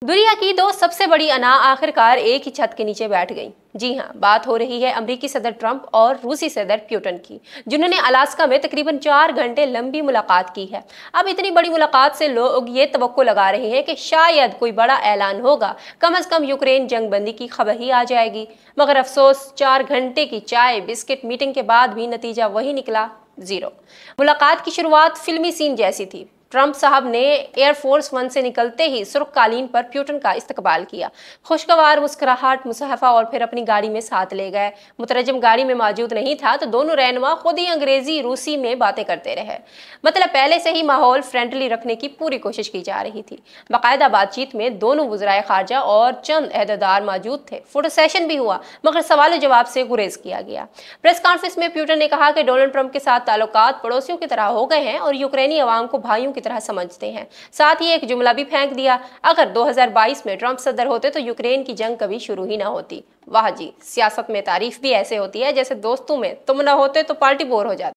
दुनिया की दो सबसे बड़ी अना आखिरकार एक ही छत के नीचे बैठ गई। जी हां, बात हो रही है अमेरिकी सदर ट्रंप और रूसी सदर पुतिन की, जिन्होंने अलास्का में तकरीबन 4 घंटे लंबी मुलाकात की है। अब इतनी बड़ी मुलाकात से लोग ये तवक्को लगा रहे हैं कि शायद कोई बड़ा ऐलान होगा, कम से कम यूक्रेन जंग बंदी की खबर ही आ जाएगी। मगर अफसोस, 4 घंटे की चाय बिस्किट मीटिंग के बाद भी नतीजा वही निकला, जीरो। मुलाकात की शुरुआत फिल्मी सीन जैसी थी। ट्रंप साहब ने एयरफोर्स वन से निकलते ही सुर्ख कालीन पर पुतिन का इस्तकबाल किया। खुशगवार मुस्कुराहट, मुसाफा और फिर अपनी गाड़ी में साथ ले गए। मुतरजम गाड़ी में मौजूद नहीं था तो दोनों रहनुमा खुद ही अंग्रेजी रूसी में बातें करते रहे। मतलब पहले से ही माहौल फ्रेंडली रखने की पूरी कोशिश की जा रही थी। बाकायदा बातचीत में दोनों वज़राए खारजा और चंद अहदेदार मौजूद थे। फोटो सेशन भी हुआ, मगर सवाल जवाब से गुरेज किया गया। प्रेस कॉन्फ्रेंस में पुतिन ने कहा कि डोनाल्ड ट्रंप के साथ ताल्लुकात पड़ोसियों की तरह हो गए हैं और यूक्रेनी अवाम को भाइयों की तरह समझते हैं। साथ ही एक जुमला भी फेंक दिया, अगर 2022 में ट्रंप सदर होते तो यूक्रेन की जंग कभी शुरू ही ना होती। वाह जी, सियासत में तारीफ भी ऐसे होती है जैसे दोस्तों में तुम ना होते तो पार्टी बोर हो जाती।